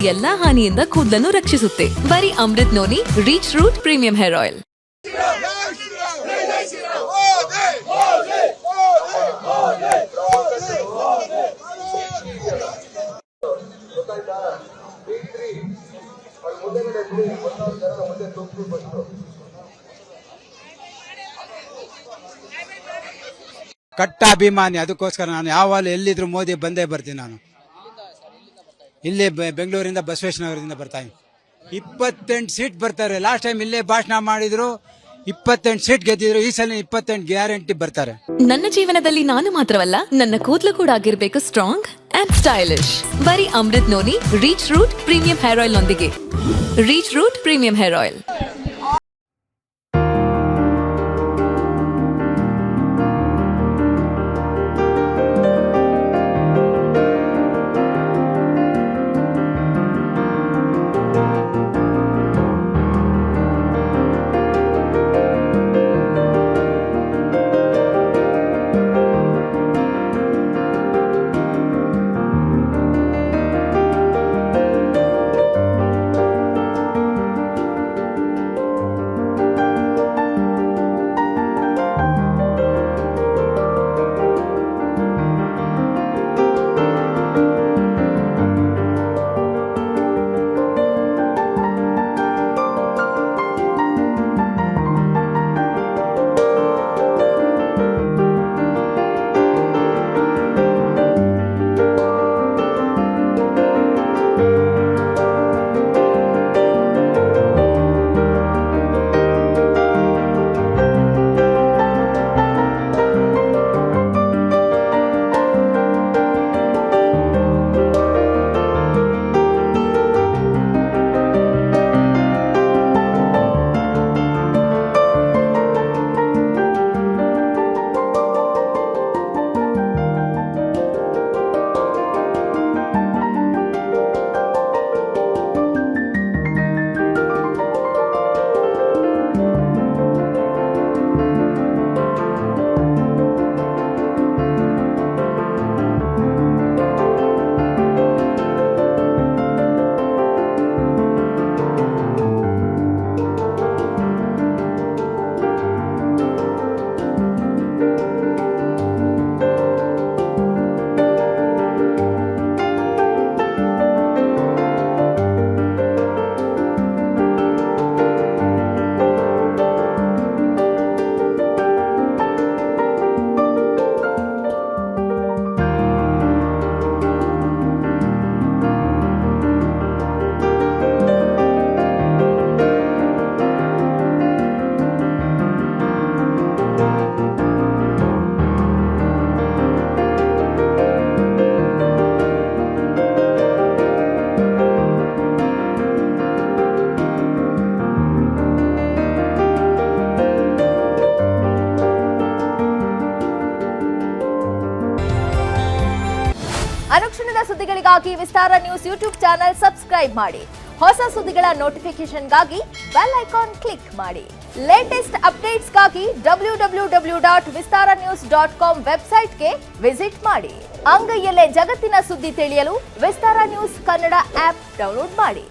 ಎಲ್ಲಾ ಹಾನಿಯಿಂದ ಕೂದಲನ್ನು ರಕ್ಷಿಸುತ್ತೆ. ಬರೀ Amrut noni reach root premium hair oil. ಕಟ್ಟ ಅಭಿಮಾನಿ. ಅದಕ್ಕೋಸ್ಕರ ನಾನು ಯಾವಾಗಲೂ ಎಲ್ಲಿದ್ರು ಮೋದಿ ಬಂದೇ ಬರ್ತೀನಿ. ನಾನು ಇಲ್ಲಿ ಬೆಂಗಳೂರಿಂದ ಬಸವೇಶ್ವರನಗರದಿಂದ ಬರ್ತಾ ಇದ್ದೀನಿ. 28 ಸೀಟ್ ಬರ್ತಾರೆ. ಲಾಸ್ಟ್ ಟೈಮ್ ಇಲ್ಲೇ ಭಾಷಣ ಮಾಡಿದ್ರು, 28 ಸೀಟ್ ಗೆದ್ದಿದ್ರು. ಈ ಸಲ 28 ಗ್ಯಾರಂಟಿ ಬರ್ತಾರೆ. ನನ್ನ ಜೀವನದಲ್ಲಿ ನಾನು ಮಾತ್ರವಲ್ಲ, ನನ್ನ ಕೂದಲು ಕೂಡ ಆಗಿರ್ಬೇಕು ಸ್ಟ್ರಾಂಗ್ ಅಂಡ್ ಸ್ಟೈಲಿಶ್. ಬರೀ Amrut noni reach root premium hair oil ನೊಂದಿಗೆ. Reach root premium hair oil. ಅನುಕ್ಷಣದ ಸುದ್ದಿಗಳಿಗಾಗಿ Vistara news YouTube channel subscribe ಮಾಡಿ. ಹೊಸ ಸುದ್ದಿಗಳ ನೋಟಿಫಿಕೇಶನ್ಗಾಗಿ ಬೆಲ್ ಐಕಾನ್ ಕ್ಲಿಕ್ ಮಾಡಿ. ಲೇಟೆಸ್ಟ್ ಅಪ್ಡೇಟ್ಸ್ಗಾಗಿ www.vistaranews.com ವೆಬ್ಸೈಟ್ಗೆ ವಿಸಿಟ್ ಮಾಡಿ. ಅಂಗೈಯಲ್ಲೇ ಜಗತ್ತಿನ ಸುದ್ದಿ ತಿಳಿಯಲು Vistara news Kannada app download ಮಾಡಿ.